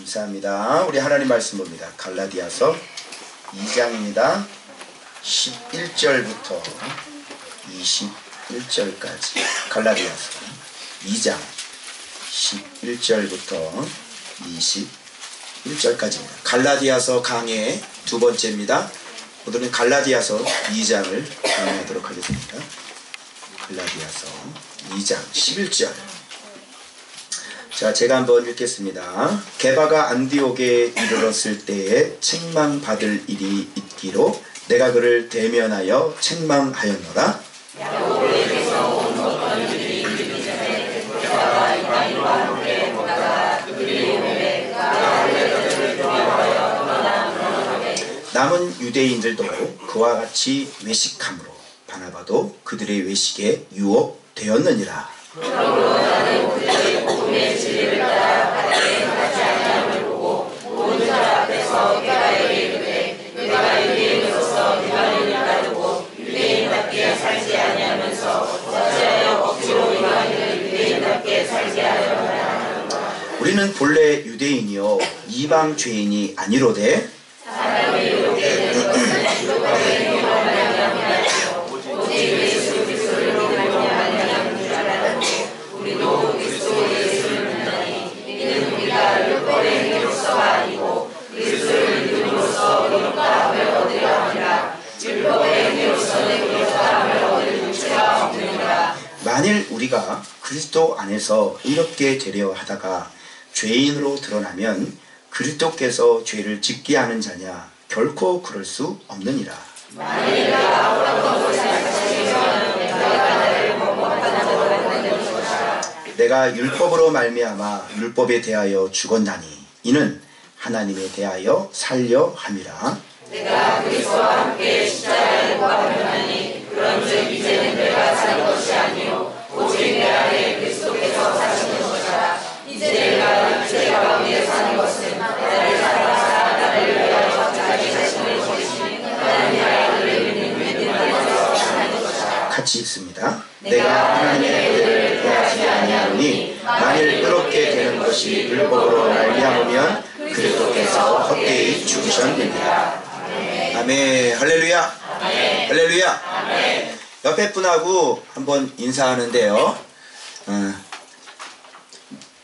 감사합니다. 우리 하나님 말씀 봅니다. 갈라디아서 2장입니다. 11절부터 21절까지. 갈라디아서 2장 11절부터 21절까지입니다. 갈라디아서 강의 두 번째입니다. 오늘은 갈라디아서 2장을 강의하도록 하겠습니다. 갈라디아서 2장 11절. 자, 제가 한번 읽겠습니다. 게바가 안디옥에 이르렀을 때에 책망받을 일이 있기로 내가 그를 대면하여 책망하였노라. 야고보에게서 온 어떤 이들이 이르기 전에 게바가 이방인과 함께 오다가 그들이 오매 그가 그들을 두려워하여 떠나가되 남은 유대인들도 그와 같이 외식함으로 바나바도 그들의 외식에 유혹되었느니라. 그러므로 나는 그들의 복음의 진리를 따라 바다에 가지 아니함을 보고 모든 자 앞에서 게바에게 이르되 내가 유대인으로서 이방인을 따르고 유대인답게 살지 아니하면서 어찌하여 억지로 이방인을 유대인답게 살게 하려느냐. 우리는 본래 유대인이요 이방 죄인이 아니로되 사람이 이렇게 되는 것은 기록과 행위로 말미암아 오직 예수 그리스도로 말미암는 줄 알았고 우리도 그리스도 예수를 믿나니 이는 우리가 율법의 행위로서가 아니고 그리스도를 믿음으로써 의롭다함을 얻으려 함이라. 율법의 행위로서는 의롭다함을 얻을 육체가 없느니라. 만일 우리가 그리스도 안에서 의롭게 되려 하다가 죄인으로 드러나면 그리스도께서 죄를 짓게 하는 자냐? 결코 그럴 수 없느니라. 만일 내가 어떤 것을 가르치면 내가 나를 모범하는 것이라. 내가 율법으로 말미암아 율법에 대하여 죽었나니 이는 하나님에 대하여 살려 함이라. 내가 그리스도와 함께 십자가에 못 박혔나니 그런즉 이제는 내가 사는 것이 아니요 오직 내 안에 그리스도께서 사시는 것이라. 이제 내가 육체 가운데 사는 것은 나를 사랑하사 나를 위하여 자기 자신을 버리시는 하나님 아들을 믿는 안에서 사는 것이라. 같이 읽습니다. 내가 하나님의 의를 구하지 아니하노니 만일 의롭게 되는 것이 율법으로 말미암으면 그리스도께서 헛되이 죽으셨느니라. 아멘. 할렐루야. 아멘. 할렐루야. 아멘. 옆에 분하고 한번 인사하는데요.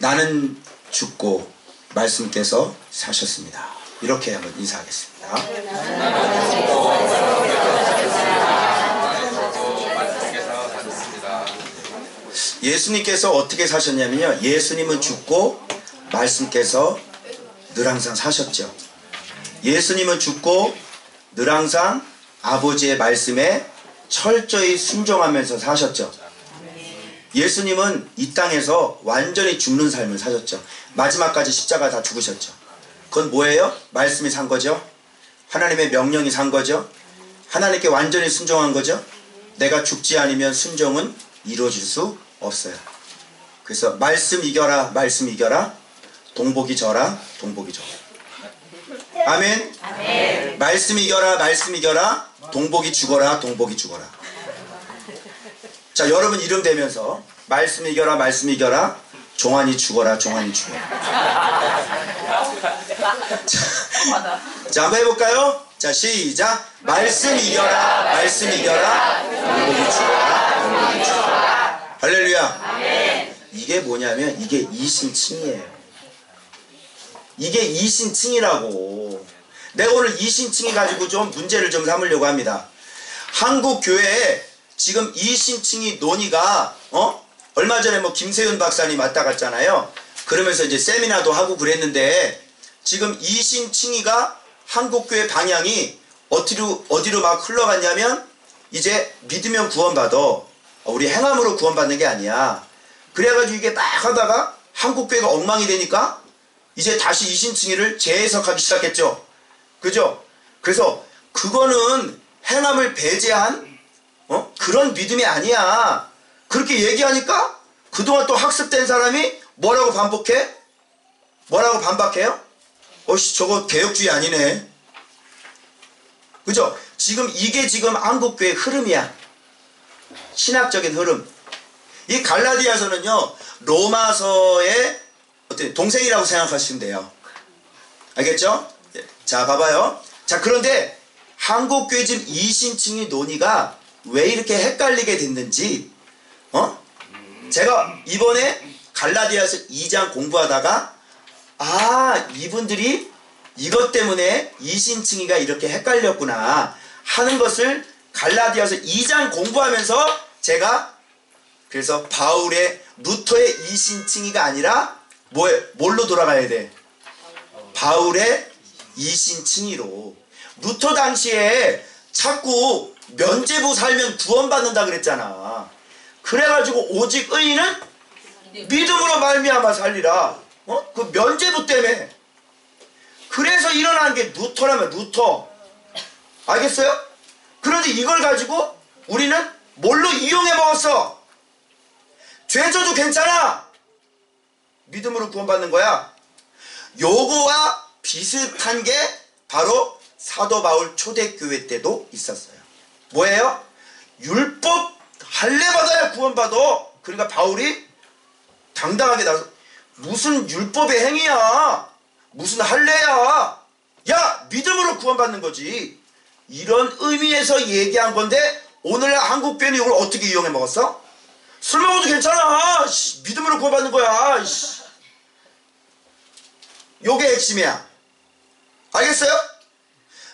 나는 죽고 말씀께서 사셨습니다. 이렇게 한번 인사하겠습니다. 예수님께서 어떻게 사셨냐면요. 예수님은 죽고 말씀께서 늘 항상 사셨죠. 예수님은 죽고 늘 항상 아버지의 말씀에 철저히 순종하면서 사셨죠. 예수님은 이 땅에서 완전히 죽는 삶을 사셨죠. 마지막까지 십자가 다 죽으셨죠. 그건 뭐예요? 말씀이 산 거죠. 하나님의 명령이 산 거죠. 하나님께 완전히 순종한 거죠. 내가 죽지 않으면 순종은 이루어질 수 없어요. 그래서 말씀 이겨라, 말씀 이겨라. 동복이 져라, 동복이 져. 아멘. 아멘. 말씀 이겨라, 말씀 이겨라. 동복이 죽어라, 동복이 죽어라. 자, 여러분 이름 대면서 말씀 이겨라, 말씀 이겨라. 종환이 죽어라, 종환이 죽어라. 자, 한번 해볼까요? 자, 시작. 말씀 이겨라, 말씀 이겨라. 동복이 죽어라, 동복이 죽어라. 할렐루야. 아멘. 이게 뭐냐면 이게 이신칭이에요. 이게 이신칭이라고. 내가 오늘 이신칭이 가지고 좀 문제를 좀 삼으려고 합니다. 한국 교회에 지금 이신칭이 논의가 얼마 전에 뭐 김세윤 박사님 왔다 갔잖아요. 그러면서 이제 세미나도 하고 그랬는데 지금 이신칭이가 한국교회 방향이 어디로 막 흘러갔냐면 이제 믿으면 구원받아. 우리 행함으로 구원받는 게 아니야. 그래가지고 이게 막 하다가 한국교회가 엉망이 되니까 이제 다시 이신칭의를 재해석하기 시작했죠. 그죠? 그래서 그거는 행함을 배제한 그런 믿음이 아니야. 그렇게 얘기하니까 그동안 또 학습된 사람이 뭐라고 반복해? 뭐라고 반박해요? 어씨 저거 개혁주의 아니네. 그죠? 이게 지금 한국교회의 흐름이야. 신학적인 흐름. 이 갈라디아서는요 로마서의 어떤 동생이라고 생각하시면 돼요. 알겠죠? 자, 봐봐요. 자, 그런데 한국교회 지금 이신칭의 논의가 왜 이렇게 헷갈리게 됐는지, 제가 이번에 갈라디아서 2장 공부하다가, 이분들이 이것 때문에 이신칭의가 이렇게 헷갈렸구나 하는 것을 갈라디아서 2장 공부하면서 제가 그래서 바울의 루터의 이신칭의가 아니라 뭘로 돌아가야 돼? 바울의 이신칭의로. 루터 당시에 자꾸 면죄부 살면 구원받는다 그랬잖아. 그래가지고 오직 의인은 믿음으로 말미암아 살리라. 그 면죄부 때문에. 그래서 일어난 게 루터라면 루터. 알겠어요? 그런데 이걸 가지고 우리는 뭘로 이용해 먹었어? 죄져도 괜찮아. 믿음으로 구원받는 거야. 요거와 비슷한 게 바로 사도 바울 초대교회 때도 있었어요. 뭐예요? 율법 할례 받아야 구원받아. 그러니까 바울이 당당하게 나서 무슨 율법의 행위야, 무슨 할례야, 야 믿음으로 구원받는 거지. 이런 의미에서 얘기한 건데 오늘날 한국교회는 이걸 어떻게 이용해 먹었어? 술 먹어도 괜찮아. 믿음으로 구원받는 거야. 요게 핵심이야. 알겠어요?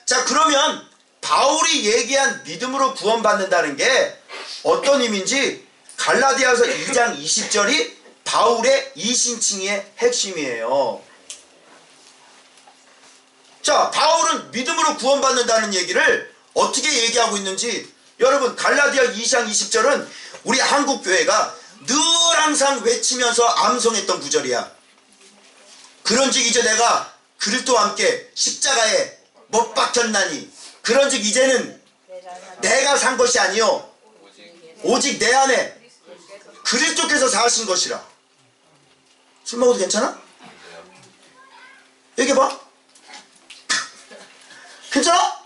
자, 그러면 바울이 얘기한 믿음으로 구원받는다는 게 어떤 의미인지 갈라디아서 2장 20절이 바울의 이신칭의 핵심이에요. 자, 바울은 믿음으로 구원받는다는 얘기를 어떻게 얘기하고 있는지 여러분, 갈라디아 2장 20절은 우리 한국교회가 늘 항상 외치면서 암송했던 구절이야. 그런즉 이제 내가 그리스도와 함께 십자가에 못 박혔나니 그런즉 이제는 내가 산 것이 아니요 오직 내 안에 그리스도께서 사신 것이라. 술 먹어도 괜찮아? 얘기해봐. 괜찮아?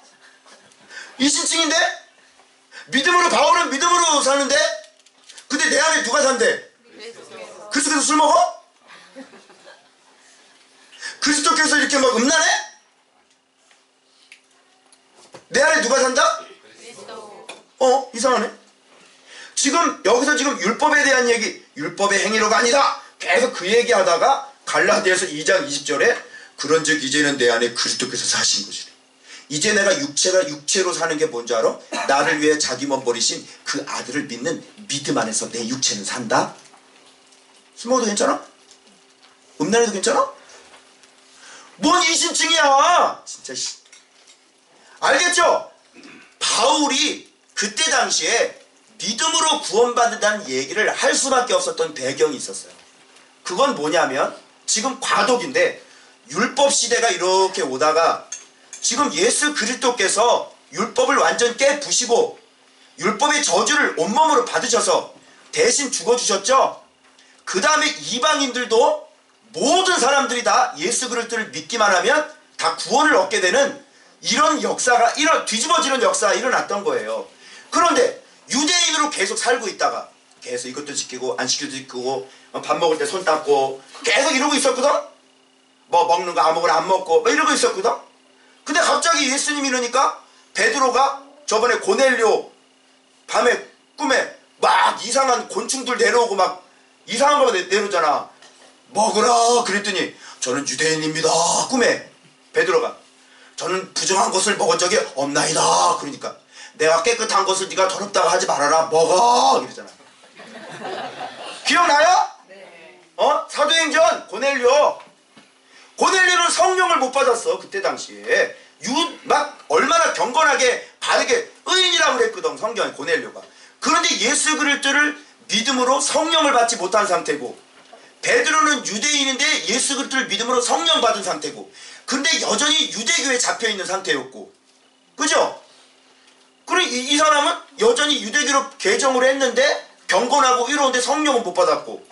이신칭인데? 믿음으로, 바울은 믿음으로 사는데? 근데 내 안에 누가 산대? 그리스도께서 술 먹어? 그리스도께서 이렇게 막 음란해? 내 안에 누가 산다? 이상하네. 지금 여기서 지금 율법에 대한 얘기, 율법의 행위로가 아니다 계속 그 얘기하다가 갈라디아서 2장 20절에 그런즉 이제는 내 안에 그리스도께서 사신 것이래. 이제 내가 육체로 사는 게 뭔지 알아? 나를 위해 자기 몸 버리신 그 아들을 믿는 믿음 안에서 내 육체는 산다. 술 먹어도 괜찮아? 음란해도 괜찮아? 뭔 이신칭이야 진짜. 알겠죠? 바울이 그때 당시에 믿음으로 구원받는다는 얘기를 할 수밖에 없었던 배경이 있었어요. 그건 뭐냐면 지금 과도기인데 율법 시대가 이렇게 오다가 지금 예수 그리스도께서 율법을 완전 깨부시고 율법의 저주를 온몸으로 받으셔서 대신 죽어주셨죠. 그 다음에 이방인들도 모든 사람들이 다 예수 그리스도를 믿기만 하면 다 구원을 얻게 되는 이런 역사가, 이런 뒤집어지는 역사가 일어났던 거예요. 그런데 유대인으로 계속 살고 있다가 계속 이것도 지키고 안식일도 지키고 밥 먹을 때 손 닦고 계속 이러고 있었거든. 뭐 먹는 거 아무거나 안 먹고 뭐 이러고 있었거든. 근데 갑자기 예수님이 이러니까 베드로가 저번에 고넬료 밤에 꿈에 막 이상한 곤충들 내려오고 막 이상한 거 내려오잖아. 먹으라 그랬더니 저는 유대인입니다. 꿈에 베드로가 저는 부정한 것을 먹은 적이 없나이다. 그러니까 내가 깨끗한 것을 네가 더럽다고 하지 말아라. 먹어 이러잖아. 기억나요? 네. 사도행전 고넬료는 성령을 못 받았어. 그때 당시에 막 얼마나 경건하게 바르게 의인이라고 그랬거든 성경에 고넬료가. 그런데 예수 그리스도를 믿음으로 성령을 받지 못한 상태고 베드로는 유대인인데 예수 그리스도를 믿음으로 성령 받은 상태고 근데 여전히 유대교에 잡혀있는 상태였고 그죠? 그리고 이 사람은 여전히 유대교로 개정을 했는데 경건하고 이로운데 성령은 못 받았고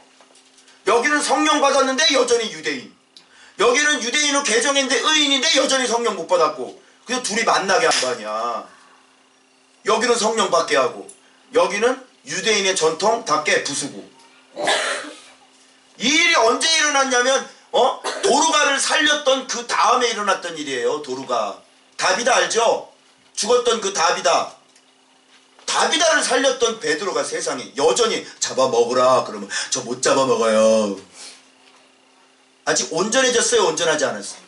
여기는 성령 받았는데 여전히 유대인, 여기는 유대인으로 개정했는데 의인인데 여전히 성령 못 받았고 그래서 둘이 만나게 한 거 아니야. 여기는 성령 받게 하고 여기는 유대인의 전통 다 깨 부수고. 이 일이 언제 일어났냐면 도루가를 살렸던 그 다음에 일어났던 일이에요. 도루가. 다비다 알죠? 죽었던 그 다비다. 다비다를 살렸던 베드로가 세상에 여전히 잡아먹으라 그러면 저 못 잡아먹어요. 아직 온전해졌어요? 온전하지 않았어요?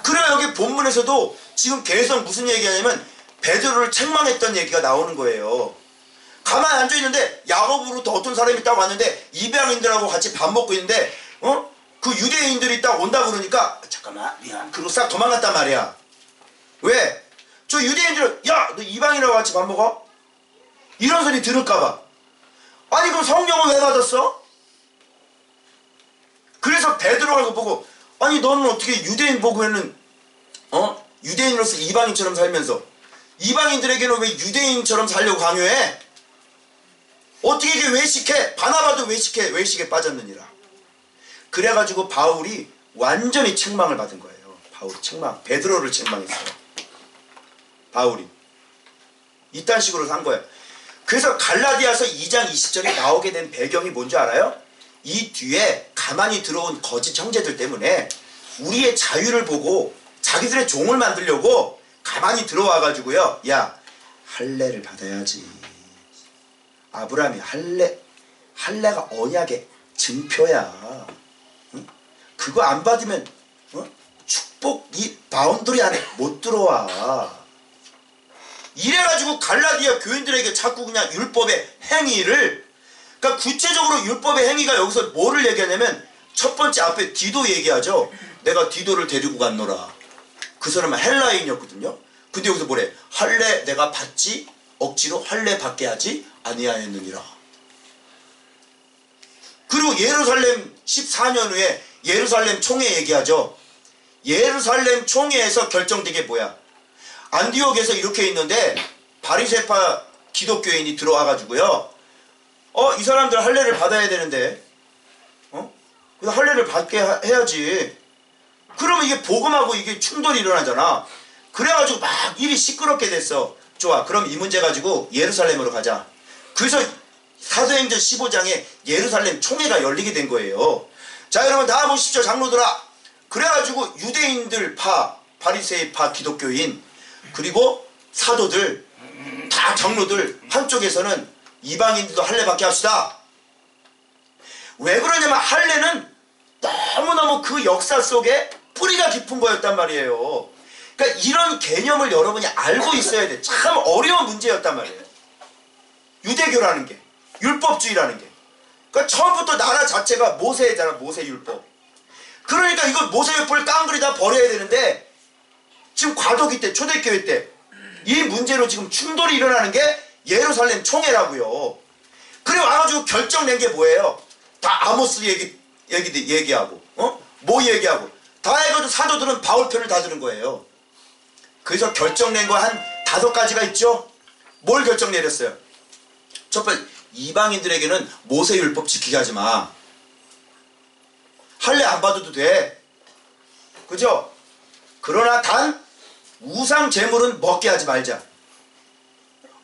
그래요. 여기 본문에서도 지금 계속 무슨 얘기하냐면 베드로를 책망했던 얘기가 나오는 거예요. 가만히 앉아있는데 야고보로 어떤 사람이 딱 왔는데 이방인들하고 같이 밥 먹고 있는데 그 유대인들이 딱 온다 그러니까 잠깐만 미안 그리고 싹 도망갔단 말이야. 왜? 저 유대인들은 야 너 이방인하고 같이 밥 먹어? 이런 소리 들을까봐. 아니 그럼 성령을 왜 받았어? 그래서 베드로가 그거 보고 아니 너는 어떻게 유대인 보고에는 유대인으로서 이방인처럼 살면서 이방인들에게는 왜 유대인처럼 살려고 강요해? 어떻게 이게 외식해? 바나바도 외식에 빠졌느니라. 그래가지고 바울이 완전히 책망을 받은 거예요. 바울이 책망, 베드로를 책망했어요. 바울이 이딴 식으로 산 거예요. 그래서 갈라디아서 2장 20절에 나오게 된 배경이 뭔지 알아요? 이 뒤에 가만히 들어온 거짓 형제들 때문에 우리의 자유를 보고 자기들의 종을 만들려고 가만히 들어와가지고요. 야 할례를 받아야지. 아브라함이 할례가 언약의 증표야. 응? 그거 안 받으면 축복 이 바운더리 안에 못 들어와. 이래가지고 갈라디아 교인들에게 자꾸 그냥 율법의 행위를 그러니까 구체적으로 율법의 행위가 여기서 뭐를 얘기하냐면 첫 번째 앞에 디도 얘기하죠. 내가 디도를 데리고 갔노라. 그 사람은 헬라인이었거든요. 근데 여기서 뭐래? 할례 내가 받지 억지로 할례 받게 하지 아니하였느니라. 그리고 예루살렘 14년 후에 예루살렘 총회 얘기하죠. 예루살렘 총회에서 결정된 게 뭐야? 안디옥에서 이렇게 있는데 바리새파 기독교인이 들어와가지고요. 이 사람들 할례를 받아야 되는데 그래서 할례를 받게 해야지. 그러면 이게 복음하고 이게 충돌이 일어나잖아. 그래가지고 막 일이 시끄럽게 됐어. 좋아. 그럼 이 문제 가지고 예루살렘으로 가자. 그래서 사도행전 15장에 예루살렘 총회가 열리게 된 거예요. 자 여러분 다 보십시오. 장로들아. 그래가지고 유대인들 파, 바리새파 기독교인 그리고 사도들 다 장로들 한쪽에서는 이방인들도 할례 받게 합시다. 왜 그러냐면 할례는 너무너무 그 역사 속에 뿌리가 깊은 거였단 말이에요. 그러니까 이런 개념을 여러분이 알고 있어야 돼. 참 어려운 문제였단 말이에요. 유대교라는 게 율법주의라는 게 그러니까 처음부터 나라 자체가 모세잖아. 모세율법. 그러니까 이걸 모세율법을 깡그리 다 버려야 되는데 지금 과도기 때 초대교회 때 이 문제로 지금 충돌이 일어나는 게 예루살렘 총회라고요. 그래 와가지고 결정낸 게 뭐예요? 다 아모스 얘기하고 뭐 얘기하고 다 해가지고 사도들은 바울 편을 다 들은 거예요. 그래서 결정낸 거 한 5가지가 있죠. 뭘 결정 내렸어요? 첫 번째 이방인들에게는 모세율법 지키게 하지 마. 할례 안 받아도 돼. 그죠? 그러나 단 우상 제물은 먹게 하지 말자.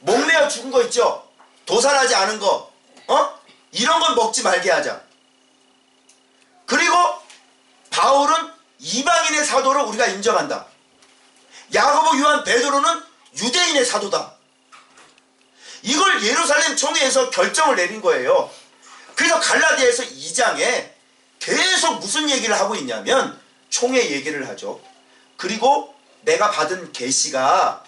목매어 죽은 거 있죠? 도살하지 않은 거 이런 건 먹지 말게 하자. 그리고 바울은 이방인의 사도를 우리가 인정한다. 야고보, 요한, 베드로는 유대인의 사도다. 이걸 예루살렘 총회에서 결정을 내린 거예요. 그래서 갈라디아에서 2장에 계속 무슨 얘기를 하고 있냐면 총회 얘기를 하죠. 그리고 내가 받은 계시가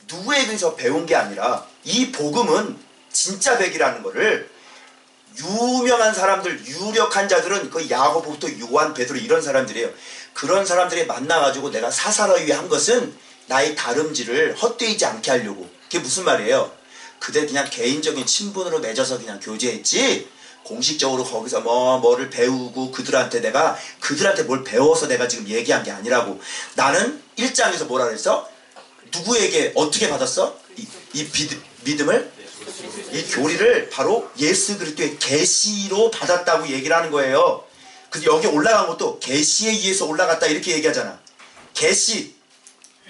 누구에게서 배운 게 아니라 이 복음은 진짜 백이라는 거를 유명한 사람들, 유력한 자들은 그 야고보부터 요한, 베드로 이런 사람들이에요. 그런 사람들이 만나가지고 내가 사사로이 한 것은 나의 다름질을 헛되이지 않게 하려고. 그게 무슨 말이에요? 그들 그냥 개인적인 친분으로 맺어서 그냥 교제했지 공식적으로 거기서 뭐를 배우고 그들한테 뭘 배워서 내가 지금 얘기한 게 아니라고. 나는 1장에서 뭐라 그랬어? 누구에게 어떻게 받았어? 이 믿음을? 이 교리를 바로 예수 그리스도의 계시로 받았다고 얘기를 하는 거예요. 그래서 여기 올라간 것도 계시에 의해서 올라갔다 이렇게 얘기하잖아. 계시.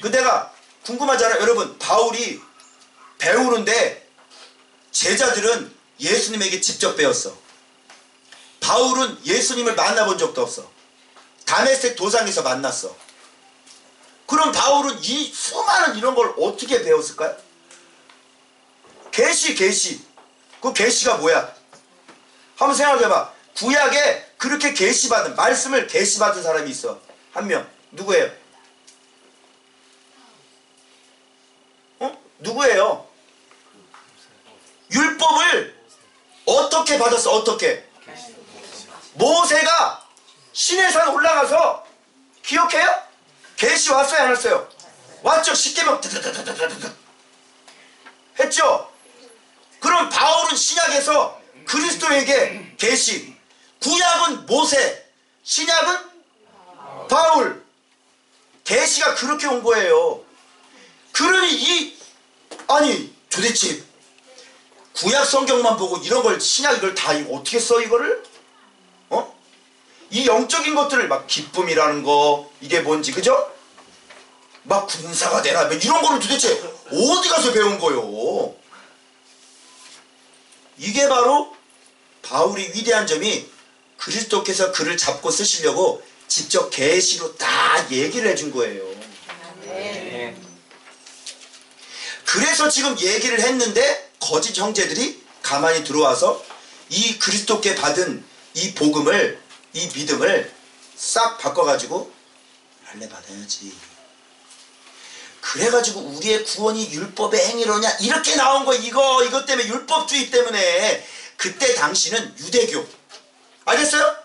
그 내가 궁금하잖아. 여러분 바울이 배우는데 제자들은 예수님에게 직접 배웠어. 바울은 예수님을 만나본 적도 없어. 다메섹 도상에서 만났어. 그럼 바울은 이 수많은 이런 걸 어떻게 배웠을까요? 계시. 그 계시가 뭐야? 한번 생각해봐. 구약에 그렇게 계시받은, 말씀을 계시받은 사람이 있어. 한 명. 누구예요? 누구예요? 율법을 어떻게 받았어? 어떻게? 모세가 시내산 올라가서, 기억해요? 계시 왔어요? 안 왔어요? 왔죠. 십계명 했죠. 그럼 바울은 신약에서 그리스도에게 계시, 구약은 모세, 신약은 바울. 계시가 그렇게 온 거예요. 그러니 아니 도대체 구약 성경만 보고 이런 걸, 신약 이걸 다 어떻게 써 이거를? 이 영적인 것들을 막 기쁨이라는 거, 이게 뭔지, 그죠? 막 군사가 되라, 이런 거를 도대체 어디 가서 배운 거요? 이게 바로 바울이 위대한 점이, 그리스도께서 그를 잡고 쓰시려고 직접 계시로 다 얘기를 해준 거예요. 네. 그래서 지금 얘기를 했는데 거짓 형제들이 가만히 들어와서 이 그리스도께 받은 이 복음을, 이 믿음을 싹 바꿔가지고 할례 받아야지. 그래가지고 우리의 구원이 율법의 행위로냐, 이렇게 나온 거. 이것 때문에, 율법주의 때문에. 그때 당시는 유대교, 알겠어요?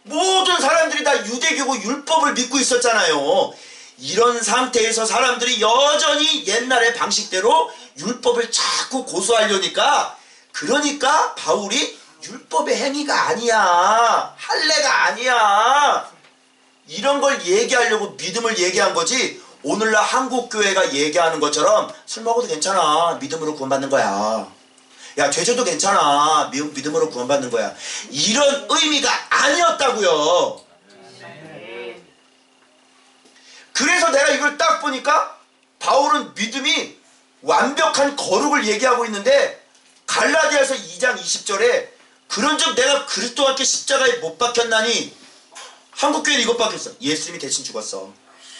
모든 사람들이 다 유대교고 율법을 믿고 있었잖아요. 이런 상태에서 사람들이 여전히 옛날의 방식대로 율법을 자꾸 고수하려니까, 그러니까 바울이 율법의 행위가 아니야, 할례가 아니야, 이런 걸 얘기하려고 믿음을 얘기한 거지. 오늘날 한국교회가 얘기하는 것처럼 술 먹어도 괜찮아, 믿음으로 구원받는 거야. 야, 죄져도 괜찮아, 믿음으로 구원받는 거야. 이런 의미가 아니었다고요. 그래서 내가 이걸 딱 보니까 바울은 믿음이 완벽한 거룩을 얘기하고 있는데, 갈라디아서 2장 20절에 그런즉 내가 그리스도와 함께 십자가에 못 박혔나니, 한국교회는 이것밖에 없어. 예수님이 대신 죽었어.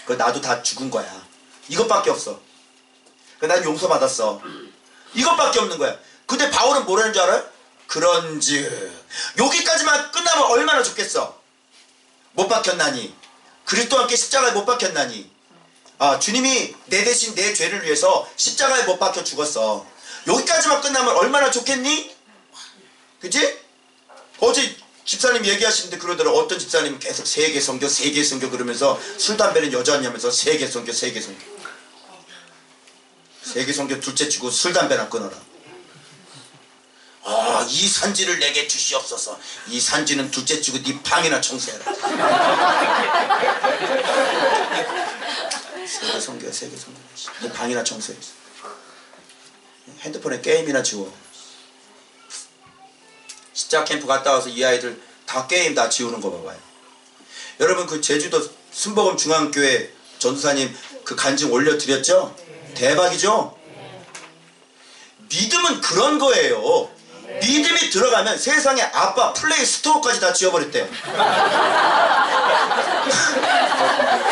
그 나도 다 죽은 거야. 이것밖에 없어. 난 용서받았어. 이것밖에 없는 거야. 근데 바울은 뭐라는 줄 알아요? 그런즉, 여기까지만 끝나면 얼마나 좋겠어. 못 박혔나니, 그리스도와 함께 십자가에 못 박혔나니, 주님이 내 대신 내 죄를 위해서 십자가에 못 박혀 죽었어. 여기까지만 끝나면 얼마나 좋겠니? 그치? 어제 집사님 얘기하시는데 그러더라. 어떤 집사님은 계속 세계 선교 그러면서 술 담배는 여전하면서 세계 선교. 세계 선교 둘째 치고 술 담배나 끊어라. 이 산지를 내게 주시옵소서. 이 산지는 둘째 치고 네 방이나 청소해라. 세계 선교. 네 방이나 청소해. 핸드폰에 게임이나 지워. 십자 캠프 갔다 와서 이 아이들 다 게임 다 지우는 거 봐봐요. 여러분, 그 제주도 순복음 중앙교회 전도사님 그 간증 올려드렸죠? 대박이죠? 믿음은 그런 거예요. 믿음이 들어가면 세상에 아빠 플레이 스토어까지 다 지워버렸대.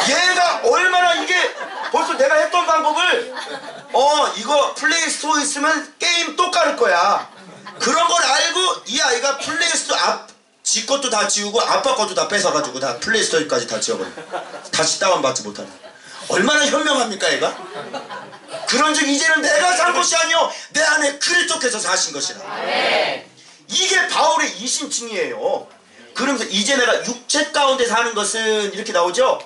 얘가 얼마나, 이게 벌써 내가 했던 방법을, 이거 플레이 스토어 있으면 게임 또 깔을 거야. 그런 걸 알고 이 아이가 플레이스토어 지 것도 다 지우고 아빠 것도 다 뺏어가지고 다 플레이스토어까지 다 지워버려. 다시 다운받지 못하는. 얼마나 현명합니까 얘가? 그런즉 이제는 내가 산 것이 아니요 내 안에 그리스도께서 사신 것이라. 이게 바울의 이심층이에요. 그러면서 이제 내가 육체 가운데 사는 것은, 이렇게 나오죠?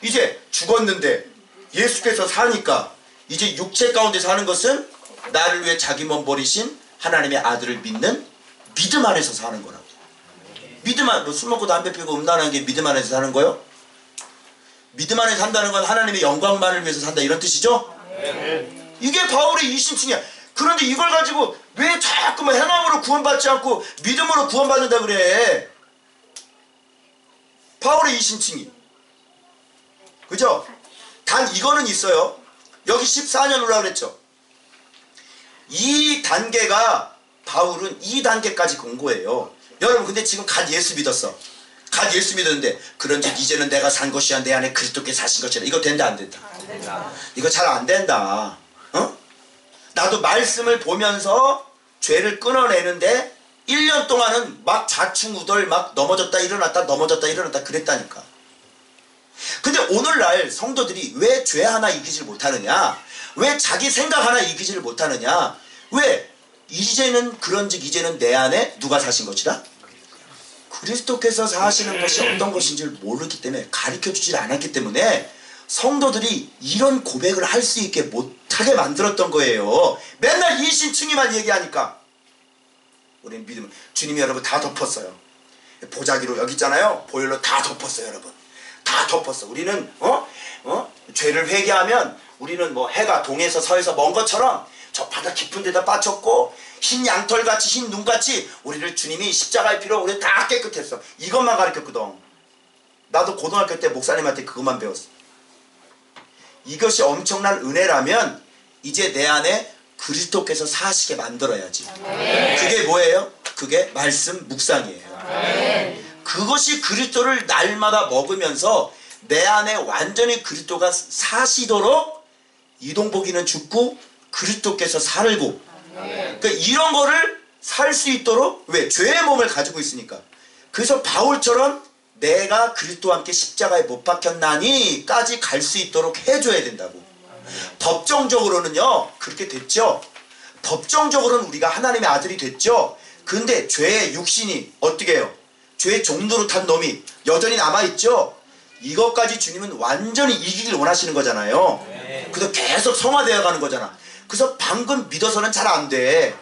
이제 죽었는데 예수께서 사니까 이제 육체 가운데 사는 것은 나를 위해 자기 몸 버리신 하나님의 아들을 믿는 믿음 안에서 사는 거라고. 믿음 안, 술 먹고 담배 피우고 음란한 게 믿음 안에서 사는 거요? 믿음 안에서 산다는 건 하나님의 영광만을 위해서 산다, 이런 뜻이죠? 이게 바울의 이심층이야. 그런데 이걸 가지고 왜 자꾸만 행함으로 구원받지 않고 믿음으로 구원받는다 그래? 바울의 이심층이. 그죠? 단 이거는 있어요. 여기 14년 오라 그랬죠? 이 단계가, 바울은 이 단계까지 온 거예요. 여러분, 근데 지금 갓 예수 믿었어. 갓 예수 믿었는데 그런즉 이제는 내가 산 것이야 내 안에 그리스도께 사신 것이라. 이거 된다 안 된다? 안 된다. 이거 잘 안 된다. 나도 말씀을 보면서 죄를 끊어내는데 1년 동안은 막 좌충우돌 막 넘어졌다 일어났다 넘어졌다 일어났다 그랬다니까. 근데 오늘날 성도들이 왜 죄 하나 이기질 못하느냐, 왜 자기 생각 하나 이기지를 못하느냐, 왜 이제는 그런즉 이제는 내 안에 누가 사신 것이다? 그리스도께서 사시는 것이 어떤 것인지를 모르기 때문에, 가르쳐주질 않았기 때문에 성도들이 이런 고백을 할 수 있게 못하게 만들었던 거예요. 맨날 이신층이만 얘기하니까. 우리는 믿으면 주님이 여러분 다 덮었어요. 보자기로 여기 있잖아요. 보혈로 다 덮었어요. 여러분 다 덮었어. 우리는 죄를 회개하면 우리는 뭐 해가 동에서 서에서 먼 것처럼 저 바다 깊은 데다 빠졌고 흰 양털같이 흰 눈같이 우리를 주님이 십자가의 피로 우리 다 깨끗했어. 이것만 가르쳤거든. 나도 고등학교 때 목사님한테 그것만 배웠어. 이것이 엄청난 은혜라면 이제 내 안에 그리스도께서 사시게 만들어야지. 그게 뭐예요? 그게 말씀 묵상이에요. 그것이 그리스도를 날마다 먹으면서 내 안에 완전히 그리스도가 사시도록 이동복이는 죽고 그리스도께서 살고, 그러니까 이런 거를 살 수 있도록, 왜? 죄의 몸을 가지고 있으니까. 그래서 바울처럼 내가 그리스도와 함께 십자가에 못 박혔나니 까지 갈 수 있도록 해줘야 된다고. 법정적으로는요 그렇게 됐죠. 법정적으로는 우리가 하나님의 아들이 됐죠. 근데 죄의 육신이 어떻게 해요? 죄의 종로로 탄 놈이 여전히 남아있죠. 이것까지 주님은 완전히 이기길 원하시는 거잖아요. 그래서 계속 성화되어 가는 거잖아. 그래서 방금 믿어서는 잘 안 돼.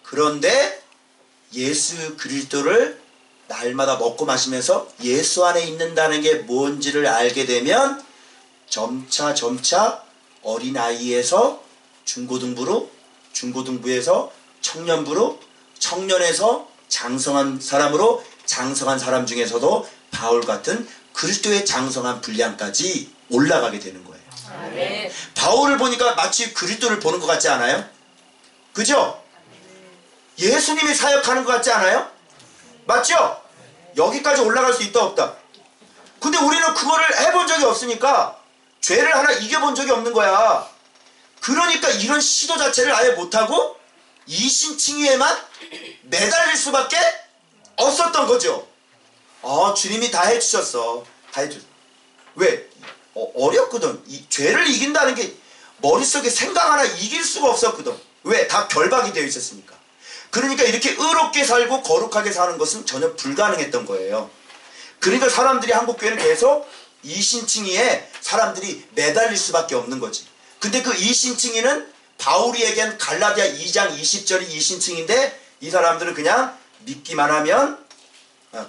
그런데 예수 그리스도를 날마다 먹고 마시면서 예수 안에 있는다는 게 뭔지를 알게 되면 점차 어린아이에서 중고등부로, 중고등부에서 청년부로, 청년에서 장성한 사람으로, 장성한 사람 중에서도 바울 같은 그리스도의 장성한 분량까지 올라가게 되는 거예요. 네. 바울을 보니까 마치 그리스도를 보는 것 같지 않아요? 그죠? 예수님이 사역하는 것 같지 않아요? 맞죠? 여기까지 올라갈 수 있다 없다? 근데 우리는 그거를 해본 적이 없으니까 죄를 하나 이겨본 적이 없는 거야. 그러니까 이런 시도 자체를 아예 못하고 이신칭의에만 매달릴 수밖에 없었던 거죠. 주님이 다 해주셨어. 다 해줬어. 왜? 어렵거든. 이 죄를 이긴다는 게 머릿속에 생각 하나 이길 수가 없었거든. 왜? 다 결박이 되어 있었으니까. 그러니까 이렇게 의롭게 살고 거룩하게 사는 것은 전혀 불가능했던 거예요. 그러니까 사람들이 한국교회는 계속 이신칭의에 사람들이 매달릴 수밖에 없는 거지. 근데 그 이신칭의는 바울이 얘기한 갈라디아 2장 20절이 이신칭인데, 이 사람들은 그냥 믿기만 하면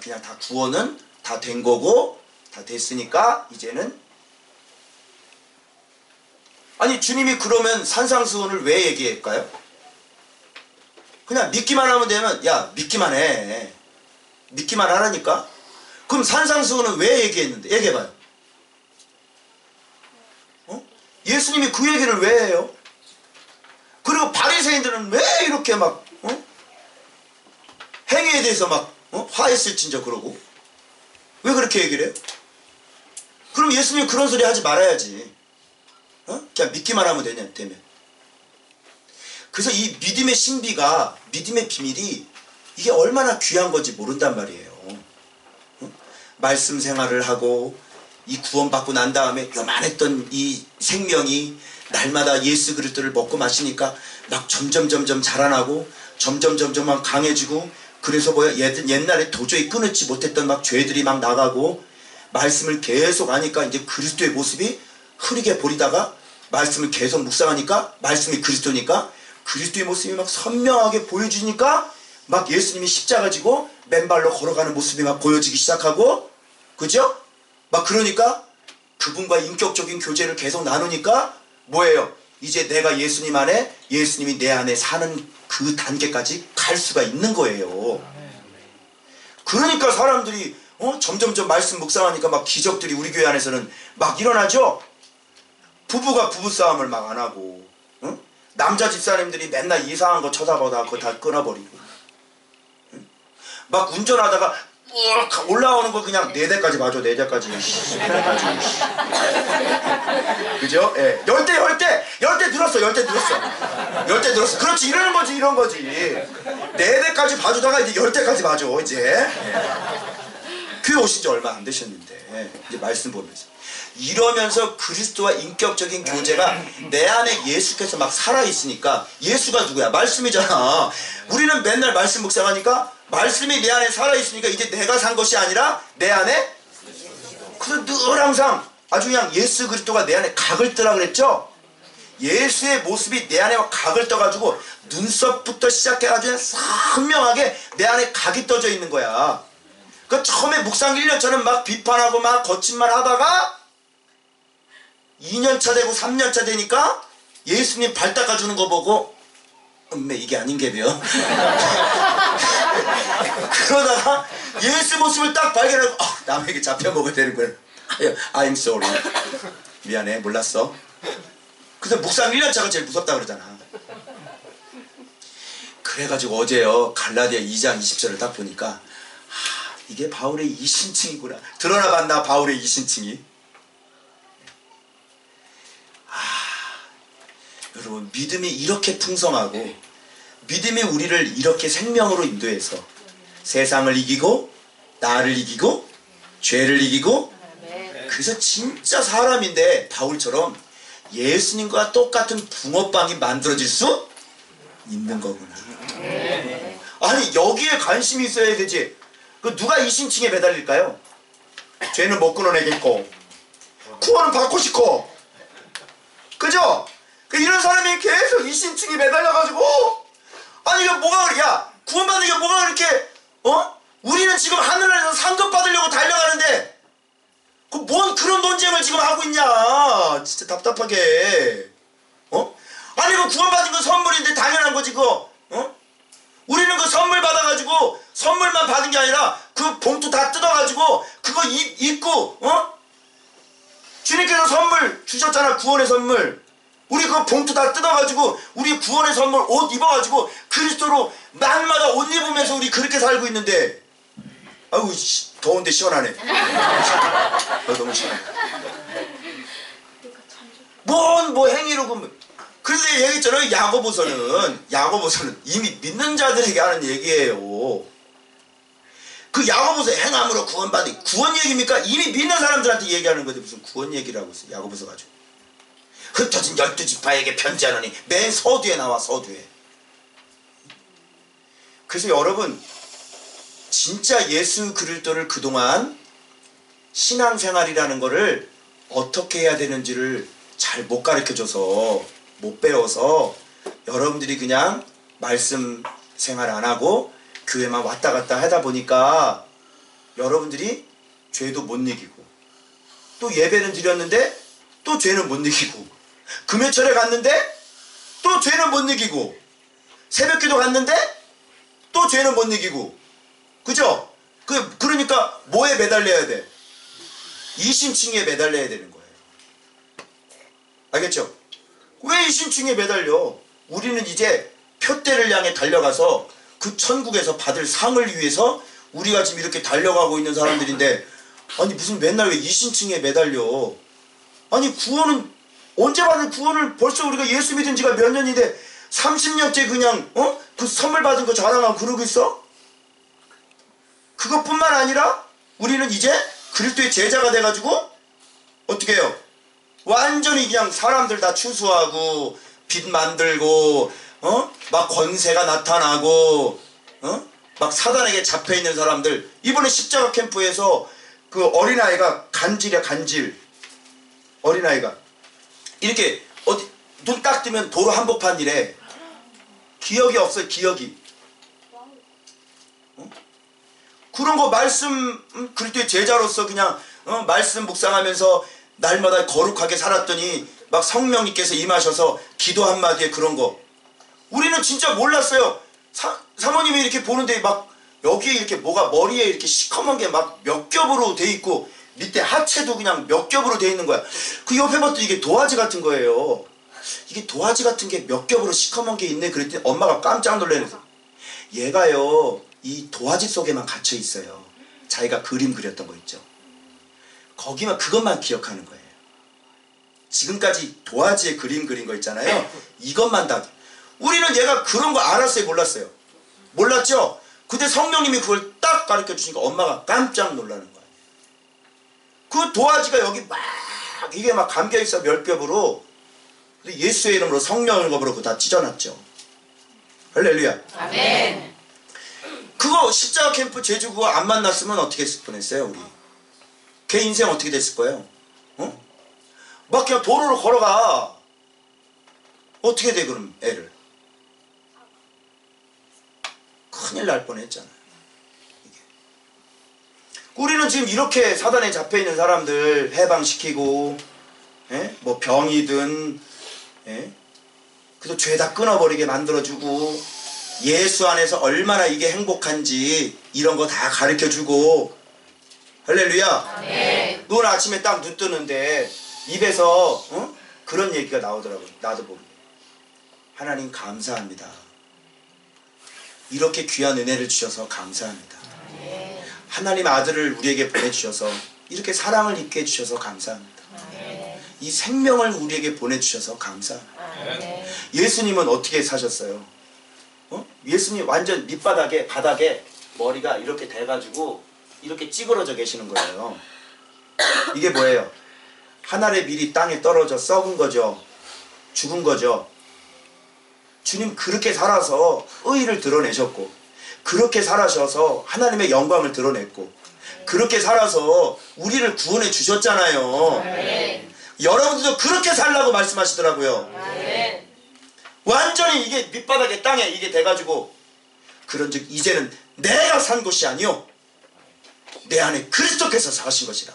그냥 다 구원은 다 된 거고 다 됐으니까 이제는, 아니 주님이 그러면 산상수훈을 왜 얘기할까요? 그냥 믿기만 하면 되면, 야 믿기만 해, 믿기만 하라니까. 그럼 산상수훈은 왜 얘기했는데? 얘기해봐요. 예수님이 그 얘기를 왜 해요? 그리고 바리새인들은 왜 이렇게 막 행위에 대해서 막 화했을진저 그러고 왜 그렇게 얘기를 해요? 그럼 예수님 그런 소리 하지 말아야지. 그냥 믿기만 하면 되면. 그래서 이 믿음의 신비가, 믿음의 비밀이 이게 얼마나 귀한 건지 모른단 말이에요. 말씀 생활을 하고 이 구원받고 난 다음에 요만했던 이 생명이 날마다 예수 그리스도를 먹고 마시니까 막 점점 자라나고 점점 막 강해지고, 그래서 뭐야, 옛날에 도저히 끊지 못했던 막 죄들이 막 나가고, 말씀을 계속 하니까 이제 그리스도의 모습이 흐리게 보이다가 말씀을 계속 묵상하니까 말씀이 그리스도니까 그리스도의 모습이 막 선명하게 보여지니까 막 예수님이 십자가 지고 맨발로 걸어가는 모습이 막 보여지기 시작하고, 그죠? 막 그러니까 그분과 인격적인 교제를 계속 나누니까 뭐예요? 이제 내가 예수님 안에, 예수님이 내 안에 사는 그 단계까지 갈 수가 있는 거예요. 그러니까 사람들이 점점 말씀 묵상하니까 막 기적들이 우리 교회 안에서는 막 일어나죠? 부부가 부부싸움을 막 안 하고, 남자 집사님들이 맨날 이상한 거 쳐다보다가 그거 다 끊어버리고, 막 운전하다가 올라오는 거 그냥 4대까지 봐줘. 4대까지. 그죠? 예. 열대 늘었어. 열대 늘었어. 그렇지. 이러는 거지. 이런 거지. 4대까지 봐주다가 이제 10대까지 봐줘. 이제. 예. 교회 오신 지 얼마 안 되셨는데 이제 말씀 보면서 이러면서 그리스도와 인격적인 교제가 내 안에 예수께서 막 살아있으니까. 예수가 누구야? 말씀이잖아. 우리는 맨날 말씀 묵상하니까 말씀이 내 안에 살아있으니까 이제 내가 산 것이 아니라 내 안에, 그래서 늘 항상 아주 그냥 예수 그리스도가 내 안에 각을 뜨라 그랬죠. 예수의 모습이 내 안에 각을 떠가지고 눈썹부터 시작해가지고 선명하게 내 안에 각이 떠져 있는 거야. 그 처음에 묵상 1년차는 막 비판하고 막 거친 말 하다가 2년차 되고 3년차 되니까 예수님 발 닦아주는 거 보고 이게 아닌게벼. 그러다가 예수 모습을 딱 발견하고 남에게 잡혀 먹어야 되는 거야. I'm sorry. 미안해, 몰랐어. 그래서 묵상 1년차가 제일 무섭다 그러잖아. 그래가지고 어제요 갈라디아 2장 20절을 딱 보니까 이게 바울의 이신칭이구나. 드러나 봤나 바울의 이신칭이. 여러분, 믿음이 이렇게 풍성하고 믿음이 우리를 이렇게 생명으로 인도해서 세상을 이기고 나를 이기고 죄를 이기고, 그래서 진짜 사람인데 바울처럼 예수님과 똑같은 붕어빵이 만들어질 수 있는 거구나. 아니 여기에 관심이 있어야 되지. 그 누가 이신칭에 매달릴까요? 죄는 못 끊어내겠고 구원은 받고 싶고, 그죠? 이런 사람이 계속 이신칭에 매달려가지고, 아니 이게 뭐가 그래? 야, 구원받는 게 뭐가 그렇게 우리는 지금 하늘에서 상급 받으려고 달려가는데 뭔 그런 논쟁을 지금 하고 있냐. 진짜 답답하게. 아니 그 구원받은 건 선물인데 당연한 거지 그거. 우리는 그 선물 받아가지고 선물만 받은 게 아니라 그 봉투 다 뜯어가지고 그거 입고 주님께서 선물 주셨잖아. 구원의 선물. 우리 그 봉투 다 뜯어가지고 우리 구원의 선물 옷 입어가지고 그리스도로 날마다 옷 입으면서 우리 그렇게 살고 있는데, 아이고 더운데 시원하네. 너무 시원해. 뭐 행위로 그래서 얘기했잖아요. 야고보서는 이미 믿는 자들에게 하는 얘기예요. 그 야고보서 행함으로 구원받는, 구원 얘기입니까? 이미 믿는 사람들한테 얘기하는 건데 무슨 구원 얘기를 하고 있어. 야고보서 가지고 흩어진 12지파에게 편지하노니 맨 서두에 나와. 서두에. 그래서 여러분 진짜 예수 그리스도를 그동안 신앙생활이라는 거를 어떻게 해야 되는지를 잘 못 가르쳐줘서, 못 배워서 여러분들이 그냥 말씀 생활 안 하고 교회만 왔다 갔다 하다 보니까 여러분들이 죄도 못 이기고, 또 예배는 드렸는데 또 죄는 못 이기고, 금요철에 갔는데 또 죄는 못 이기고, 새벽기도 갔는데 또 죄는 못 이기고, 그죠? 그러니까 뭐에 매달려야 돼? 이신칭에 매달려야 되는 거예요. 알겠죠? 왜 이신칭에 매달려? 우리는 이제 표대를 향해 달려가서 그 천국에서 받을 상을 위해서 우리가 지금 이렇게 달려가고 있는 사람들인데, 아니 무슨 맨날 왜 이신칭에 매달려? 아니 구원은 언제 받은 구원을, 벌써 우리가 예수 믿은 지가 몇 년인데 30년째 그냥 그 선물 받은 거 자랑하고 그러고 있어? 그것뿐만 아니라 우리는 이제 그리스도의 제자가 돼가지고 어떻게 해요? 완전히 그냥 사람들 다 추수하고 빚 만들고 막 권세가 나타나고 막 사단에게 잡혀있는 사람들. 이번에 십자가 캠프에서 그 어린아이가 간질 어린아이가 이렇게 어디 눈 딱 뜨면 도로 한복판이래. 기억이 없어요. 기억이. 그런 거 말씀 그리스도의 제자로서 그냥 말씀 묵상하면서 날마다 거룩하게 살았더니 막 성령님께서 임하셔서 기도 한마디에 그런 거. 우리는 진짜 몰랐어요. 사모님이 이렇게 보는데 막 여기에 이렇게 뭐가 머리에 이렇게 시커먼 게 막 몇 겹으로 돼 있고 밑에 하체도 그냥 몇 겹으로 돼 있는 거야. 그 옆에 봤더니 이게 도화지 같은 거예요. 이게 도화지 같은 게 몇 겹으로 시커먼 게 있네. 그랬더니 엄마가 깜짝 놀라면서 얘가요 이 도화지 속에만 갇혀 있어요. 자기가 그림 그렸던 거 있죠. 거기만 그것만 기억하는 거예요. 지금까지 도화지에 그림 그린 거 있잖아요. 이것만 다. 우리는 얘가 그런 거 알았어요, 몰랐어요? 몰랐죠? 근데 성령님이 그걸 딱 가르쳐 주시니까 엄마가 깜짝 놀라는 거예요. 그 도화지가 여기 막 이게 막 감겨있어, 멸겹으로. 근데 예수의 이름으로 성령을 겁으로 그거 다 찢어놨죠. 할렐루야. 아멘. 그거 십자가 캠프 제주 그거 안 만났으면 어떻게 했을 뻔했어요, 우리? 걔 인생 어떻게 됐을 거예요? 어? 막 그냥 도로로 걸어가. 어떻게 돼, 그럼 애를? 큰일 날 뻔했잖아요. 이게. 우리는 지금 이렇게 사단에 잡혀있는 사람들 해방시키고, 예? 뭐 병이든, 예? 그래서 죄 다 끊어버리게 만들어주고, 예수 안에서 얼마나 이게 행복한지 이런 거 다 가르쳐주고. 할렐루야. 네. 오늘 아침에 딱 눈 뜨는데 입에서 그런 얘기가 나오더라고요. 나도 모르게. 하나님 감사합니다. 이렇게 귀한 은혜를 주셔서 감사합니다. 하나님 아들을 우리에게 보내주셔서 이렇게 사랑을 입게 해주셔서 감사합니다. 이 생명을 우리에게 보내주셔서 감사합니다. 예수님은 어떻게 사셨어요? 예수님 완전 밑바닥에 바닥에 머리가 이렇게 돼가지고 이렇게 찌그러져 계시는 거예요. 이게 뭐예요? 하늘의 밀이 땅에 떨어져 썩은 거죠. 죽은 거죠. 주님 그렇게 살아서 의의를 드러내셨고, 그렇게 살아셔서 하나님의 영광을 드러냈고, 그렇게 살아서 우리를 구원해 주셨잖아요. 여러분들도 그렇게 살라고 말씀하시더라고요. 완전히 이게 밑바닥에 땅에 이게 돼가지고, 그런즉 이제는 내가 산 것이 아니요 내 안에 그리스도께서 사신 것이다.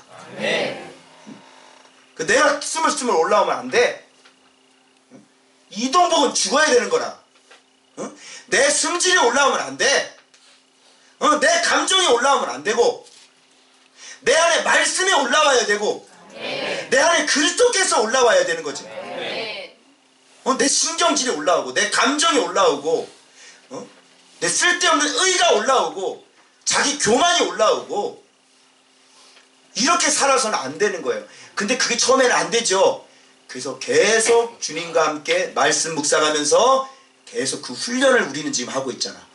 그 내가 스물스물 올라오면 안 돼. 이동복은 죽어야 되는 거라. 내 승질이 올라오면 안 돼. 내 감정이 올라오면 안 되고, 내 안에 말씀이 올라와야 되고, 내 안에 그리스도께서 올라와야 되는 거지. 내 신경질이 올라오고, 내 감정이 올라오고, 내 쓸데없는 의가 올라오고, 자기 교만이 올라오고, 이렇게 살아서는 안 되는 거예요. 근데 그게 처음에는 안 되죠. 그래서 계속 주님과 함께 말씀 묵상하면서 계속 그 훈련을 우리는 지금 하고 있잖아.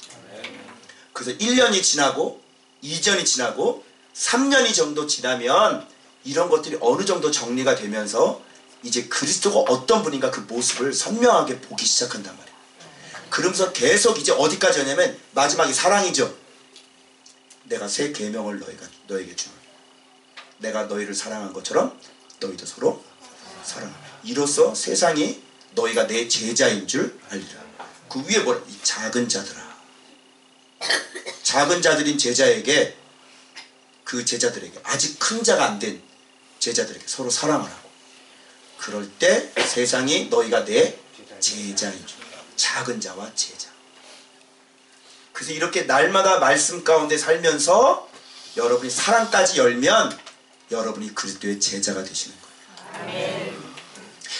그래서 1년이 지나고 2년이 지나고 3년이 정도 지나면 이런 것들이 어느 정도 정리가 되면서 이제 그리스도가 어떤 분인가 그 모습을 선명하게 보기 시작한단 말이에요. 그러면서 계속 이제 어디까지 하냐면 마지막이 사랑이죠. 내가 새 계명을 너에게 주노라. 내가 너희를 사랑한 것처럼 너희도 서로 사랑하라. 이로써 세상이 너희가 내 제자인 줄 알리라. 그 위에 뭐라? 이 작은 자들아. 작은 자들인 제자에게, 그 제자들에게, 아직 큰 자가 안 된 제자들에게 서로 사랑하라고. 그럴 때 세상이 너희가 내 제자인 줄. 작은 자와 제자. 그래서 이렇게 날마다 말씀 가운데 살면서 여러분이 사랑까지 열면 여러분이 그리스도의 제자가 되시는 거예요.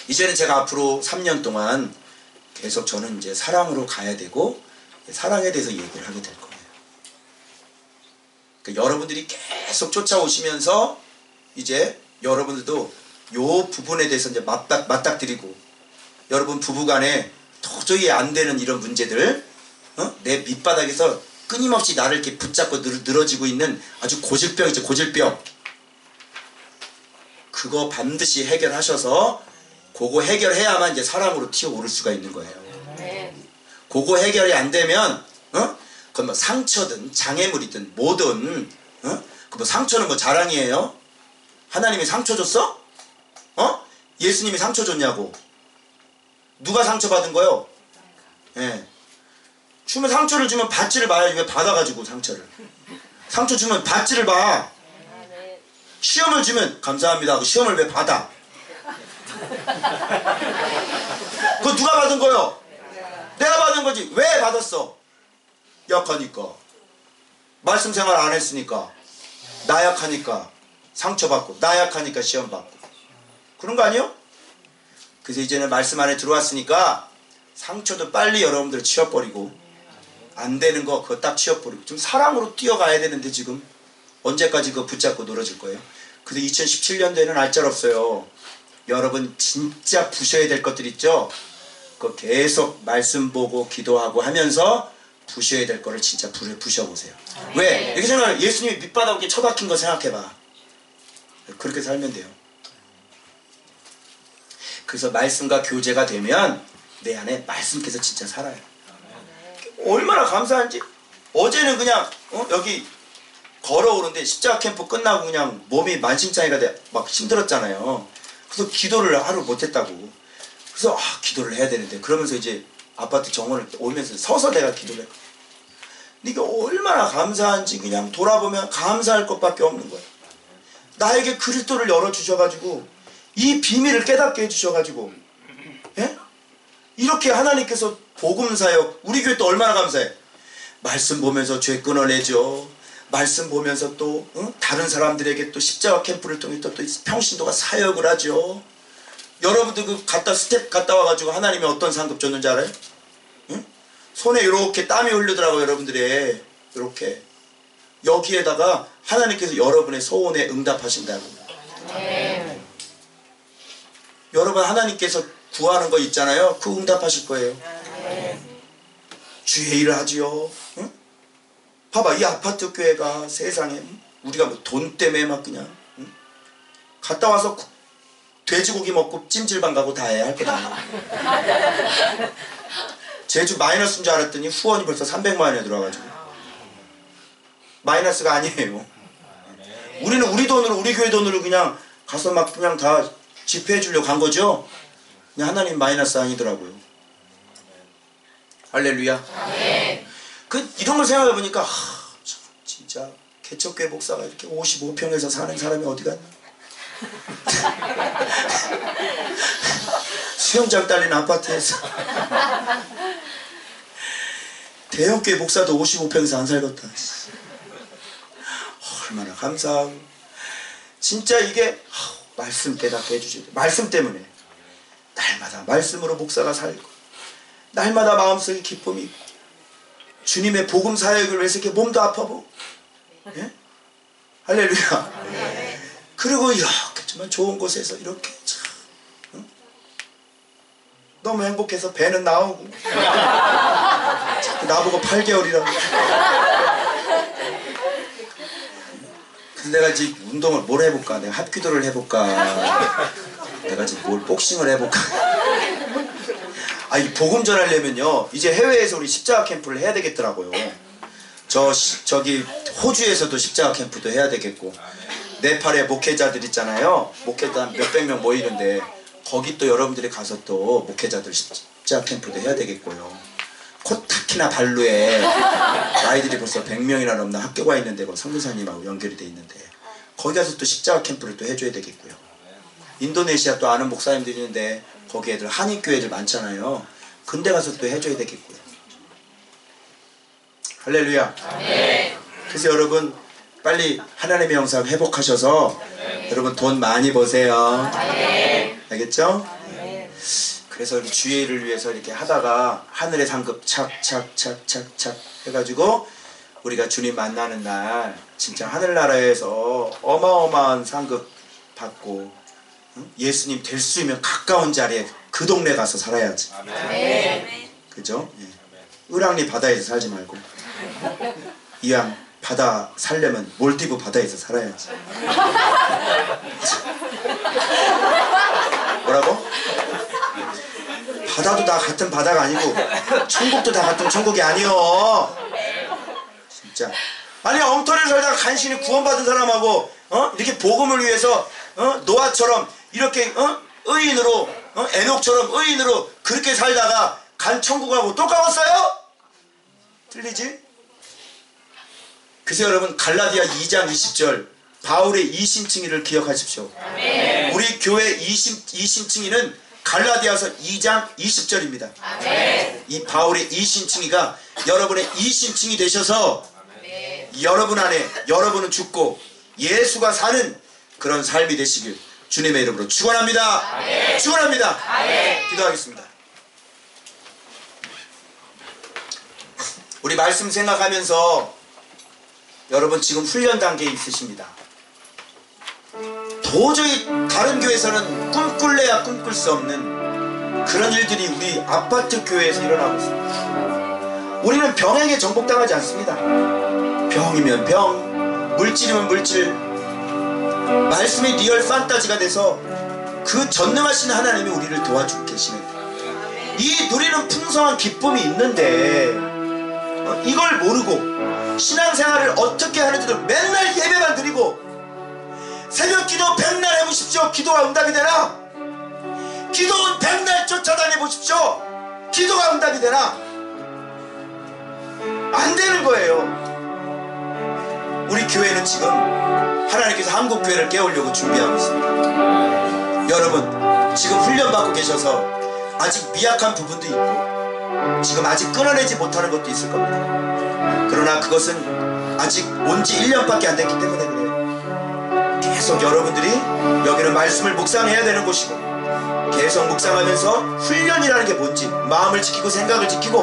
이제는 제가 앞으로 3년 동안 계속 저는 이제 사랑으로 가야 되고, 사랑에 대해서 얘기를 하게 될 거예요. 그러니까 여러분들이 계속 쫓아오시면서 이제 여러분들도 요 부분에 대해서 이제 맞닥뜨리고, 여러분 부부간에 도저히 안 되는 이런 문제들, 내 밑바닥에서 끊임없이 나를 이렇게 붙잡고 늘어지고 있는 아주 고질병이죠, 고질병. 그거 반드시 해결하셔서 그거 해결해야만 이제 사랑으로 튀어오를 수가 있는 거예요. 그거 해결이 안 되면 그건 뭐 상처든 장애물이든 뭐든 그 뭐 상처는 뭐 자랑이에요? 하나님이 상처 줬어? 예수님이 상처 줬냐고. 누가 상처받은 거요? 예. 주면 상처를 주면 받지를 마야지. 왜 받아가지고 상처를. 상처 주면 받지를 마. 시험을 주면 감사합니다. 그 시험을 왜 받아? 그거 누가 받은 거요? 내가 받은 거지. 왜 받았어? 약하니까. 말씀 생활 안 했으니까. 나 약하니까 상처받고, 나 약하니까 시험받고. 그런 거 아니요? 그래서 이제는 말씀 안에 들어왔으니까 상처도 빨리 여러분들 치워버리고, 안 되는 거 그거 딱 치워버리고, 좀 사랑으로 뛰어가야 되는데 지금 언제까지 그거 붙잡고 놀아줄 거예요? 그래서 2017년도에는 알짤 없어요. 여러분 진짜 부셔야 될 것들 있죠? 그거 계속 말씀 보고 기도하고 하면서 부셔야 될 거를 진짜 부셔보세요. 왜? 이렇게 생각해. 예수님이 밑바닥에 처박힌 거 생각해봐. 그렇게 살면 돼요. 그래서 말씀과 교제가 되면 내 안에 말씀께서 진짜 살아요. 얼마나 감사한지. 어제는 그냥 여기 걸어오는데 십자가 캠프 끝나고 그냥 몸이 만신창이가 돼 막 힘들었잖아요. 그래서 기도를 하루 못했다고. 그래서 기도를 해야 되는데 그러면서 이제 아파트 정원을 오면서 서서 내가 기도를 해. 근데 이게 얼마나 감사한지 그냥 돌아보면 감사할 것밖에 없는 거예요. 나에게 그리스도를 열어주셔가지고 이 비밀을 깨닫게 해주셔가지고 예? 이렇게 하나님께서 복음사역 우리 교회 또 얼마나 감사해. 말씀 보면서 죄 끊어내죠. 말씀 보면서 또 다른 사람들에게 또 십자가 캠프를 통해 또 평신도가 사역을 하죠. 여러분들 그 스텝 갔다 와가지고 하나님이 어떤 상급 줬는지 알아요? 응? 손에 이렇게 땀이 흘리더라고요. 여러분들의 이렇게 여기에다가 하나님께서 여러분의 소원에 응답하신다고. 여러분 하나님께서 구하는 거 있잖아요. 그 응답하실 거예요. 주의 일을 하지요. 응? 봐봐, 이 아파트 교회가 세상에 우리가 뭐 돈 때문에 막 그냥 갔다 와서 돼지고기 먹고 찜질방 가고 다 해야 할 거 다 해. 제주 마이너스인 줄 알았더니 후원이 벌써 300만 원에 들어와가지고 마이너스가 아니에요. 우리는 우리 돈으로 우리 교회 돈으로 그냥 가서 막 그냥 다 집회해 주려고 간 거죠. 그냥 하나님 마이너스 아니더라고요. 할렐루야. 이런 걸 생각해 보니까 진짜 개척교회 목사가 이렇게 55평에서 사는 사람이 어디 갔나? 수영장 딸린 아파트에서 대형교회 목사도 55평에서 안 살겠다. 얼마나 감사하고 진짜 이게 말씀 깨닫게 해주셔야 돼요. 말씀 때문에 날마다 말씀으로 목사가 살고 날마다 마음속에 기쁨이 있고 주님의 복음 사역을 위해서 이렇게 몸도 아파보고 예? 할렐루야. 그리고 이렇게 정말 좋은 곳에서 이렇게 참 너무 행복해서 배는 나오고 자꾸 나보고 8개월이라고. 그래서 내가 지금 운동을 뭘 해볼까? 내가 합기도를 해볼까? 내가 지금 뭘 복싱을 해볼까? 이 복음 전하려면요 이제 해외에서 우리 십자가 캠프를 해야 되겠더라고요. 저기 호주에서도 십자가 캠프도 해야 되겠고 네팔에 목회자들 있잖아요. 목회자 몇백 명 모이는데 거기 또 여러분들이 가서 또 목회자들 십자가 캠프도 해야 되겠고요. 코타키나 발루에 아이들이 벌써 100명이나 넘는 학교가 있는데 그 선교사님하고 연결이 돼 있는데 거기 가서 또 십자가 캠프를 또 해줘야 되겠고요. 인도네시아 또 아는 목사님들이 있는데 거기 애들 한인교회들 많잖아요. 근데 가서 또 해줘야 되겠고요. 할렐루야. 그래서 여러분 빨리 하나님의 영상 회복하셔서 여러분 돈 많이 버세요. 알겠죠? 그래서 우리 주의 일을 위해서 이렇게 하다가 하늘의 상급 착착착착착 해가지고 우리가 주님 만나는 날 진짜 하늘나라에서 어마어마한 상급 받고 예수님 될 수 있으면 가까운 자리에 그 동네 가서 살아야지. 그죠? 예. 을왕리 바다에서 살지 말고 이왕 바다 살려면 몰디브 바다에서 살아야지. 뭐라고? 바다도 다 같은 바다가 아니고 천국도 다 같은 천국이 아니요. 진짜. 아니 엉터리를 살다가 간신히 구원받은 사람하고 이렇게 복음을 위해서 노아처럼 이렇게 의인으로 에녹처럼 의인으로 그렇게 살다가 간 천국하고 똑같았어요? 틀리지? 그래서 여러분 갈라디아 2장 20절 바울의 이심칭의를 기억하십시오. 우리 교회 이심칭의는 갈라디아서 2장 20절입니다. 이 바울의 이심칭의가 여러분의 이심칭이 되셔서 여러분 안에 여러분은 죽고 예수가 사는 그런 삶이 되시길 주님의 이름으로 축원합니다. 축원합니다. 기도하겠습니다. 우리 말씀 생각하면서 여러분 지금 훈련 단계에 있으십니다. 도저히 다른 교회에서는 꿈꿀래야 꿈꿀 수 없는 그런 일들이 우리 아파트 교회에서 일어나고 있습니다. 우리는 병에게 정복당하지 않습니다. 병이면 병, 물질이면 물질, 말씀이 리얼 판타지가 돼서 그 전능하신 하나님이 우리를 도와주고 계시는데, 이 누리는 풍성한 기쁨이 있는데 이걸 모르고 신앙생활을 어떻게 하는지도 맨날 예배만 드리고 새벽 기도 백날 해보십시오. 기도가 응답이 되나? 기도는 백날 쫓아다녀 보십시오. 기도가 응답이 되나? 안 되는 거예요. 우리 교회는 지금 하나님께서 한국교회를 깨우려고 준비하고 있습니다. 여러분 지금 훈련받고 계셔서 아직 미약한 부분도 있고 지금 아직 끊어내지 못하는 것도 있을 겁니다. 그러나 그것은 아직 온 지 1년밖에 안 됐기 때문에 그래요. 계속 여러분들이 여기는 말씀을 묵상해야 되는 곳이고, 계속 묵상하면서 훈련이라는 게 뭔지 마음을 지키고 생각을 지키고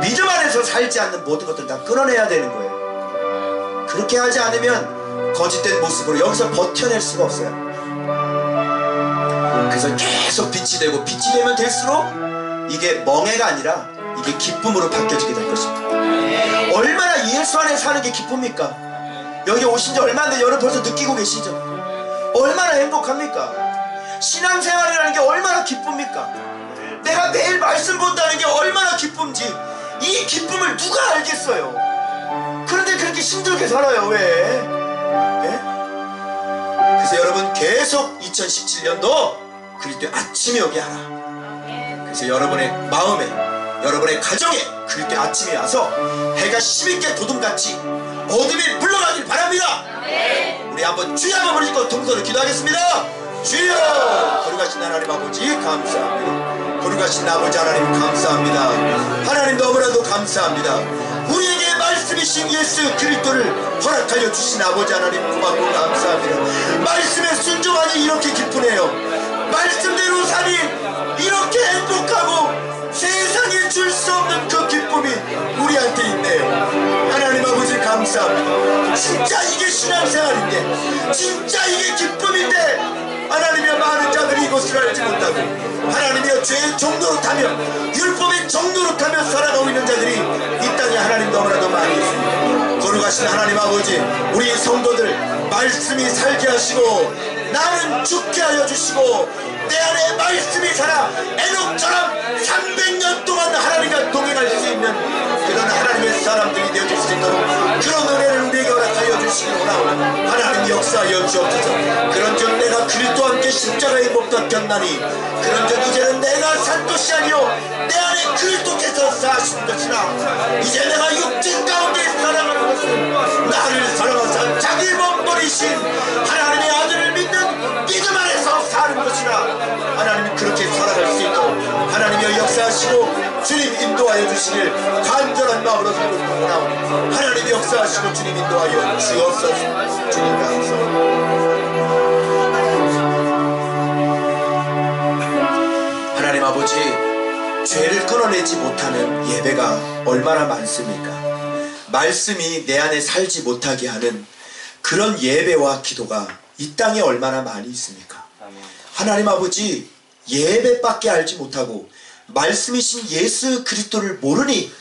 믿음 안에서 살지 않는 모든 것들 다 끊어내야 되는 거예요. 그렇게 하지 않으면 거짓된 모습으로 여기서 버텨낼 수가 없어요. 그래서 계속 빛이 되고, 빛이 되면 될수록 이게 멍해가 아니라 이게 기쁨으로 바뀌어지게 될 것입니다. 얼마나 예수 안에 사는 게 기쁩니까? 여기 오신 지 얼마 안 됐는데 여러분 벌써 느끼고 계시죠? 얼마나 행복합니까? 신앙생활이라는 게 얼마나 기쁩니까? 내가 매일 말씀 본다는 게 얼마나 기쁨지, 이 기쁨을 누가 알겠어요? 그런데 그렇게 힘들게 살아요. 왜? 네? 그래서 여러분 계속 2017년도 그리스도의 아침이 오게 하라. 그래서 여러분의 마음에, 여러분의 가정에 그리스도의 아침이 와서 해가 힘있게 도둠같이 어둠이 물러가길 바랍니다. 우리 한번 주여 한번 부르시고 통성으로 기도하겠습니다. 주여! 거룩하신 하나님 아버지 감사합니다. 거룩하신 아버지 하나님 감사합니다. 하나님 너무나도 감사합니다. 우리에게 말씀이신 예수 그리스도를 허락하여 주신 아버지 하나님 고맙고 감사합니다. 말씀에 순종하니 이렇게 기쁘네요. 말씀대로 사니 이렇게 행복하고 세상에 줄 수 없는 그 기쁨이 우리한테 있네요. 하나님 아버지 감사합니다. 진짜 이게 신앙생활인데, 진짜 이게 기쁨인데 하나님의 많은 자들이 이것을 알지 못하고 하나님이여 죄의 종로로 타며 율법의 종로로 타며 살아가고 있는 자들이 이 땅에 하나님 너무나도 많이 있습니다. 거룩하신 하나님 아버지, 우리 성도들 말씀이 살게 하시고 나는 죽게 하여 주시고 내 안에 말씀이 살아 에녹처럼 300년 동안 하나님과 동행할 수 있는 그런 하나님의 사람들이 되어줄 수 있도록 그런 은혜를 우리에게 허락하여 주시기로나 하나님 역사하여 주옵소서. 그런즉 내가 그리스도와 함께 십자가에 못 박혔나니 그런즉 이제는 내가 산 것이 아니요 내 안에 그리스도께서 사신 것이라. 이제 내가 육신 가운데 살아가는 것은 나를 사랑하사 자기 몸 버리신 하나님의 아들을 믿는 믿음 안에서 사는 것이라. 하나님이 그렇게 살아갈 수 있도록 하나님이 역사하시고 주님 인도하여 주시길 간절한 마음으로 기도합니다. 하나님이 역사하시고 주님 인도하여 주옵소서. 주님 감사합니다. 하나님 아버지, 죄를 끊어내지 못하는 예배가 얼마나 많습니까? 말씀이 내 안에 살지 못하게 하는 그런 예배와 기도가 이 땅에 얼마나 많이 있습니까? 하나님 아버지, 예배밖에 알지 못하고 말씀이신 예수 그리스도를 모르니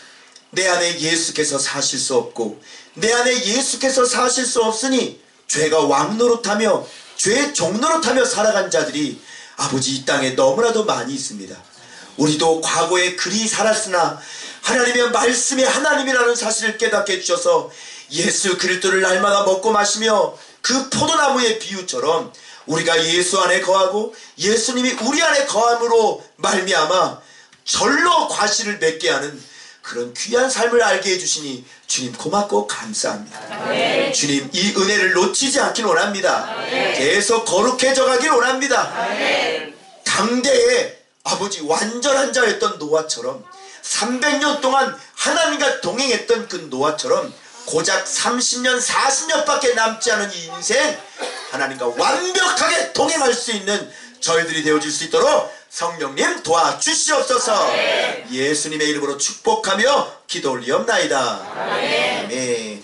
내 안에 예수께서 사실 수 없고 내 안에 예수께서 사실 수 없으니 죄가 왕노릇하며 죄의 종노릇하며 살아간 자들이 아버지 이 땅에 너무나도 많이 있습니다. 우리도 과거에 그리 살았으나 하나님의 말씀이 하나님이라는 사실을 깨닫게 해주셔서 예수 그리스도를 날마다 먹고 마시며 그 포도나무의 비유처럼 우리가 예수 안에 거하고 예수님이 우리 안에 거함으로 말미암아 절로 과실을 맺게 하는 그런 귀한 삶을 알게 해주시니 주님 고맙고 감사합니다. 아멘. 주님 이 은혜를 놓치지 않길 원합니다. 아멘. 계속 거룩해져 가길 원합니다. 아멘. 당대에 아버지 완전한 자였던 노아처럼 300년 동안 하나님과 동행했던 그 노아처럼 고작 30년 40년밖에 남지 않은 이 인생 하나님과 완벽하게 동행할 수 있는 저희들이 되어질 수 있도록 성령님 도와주시옵소서. 아멘. 예수님의 이름으로 축복하며 기도 올리옵나이다. 아멘. 아멘.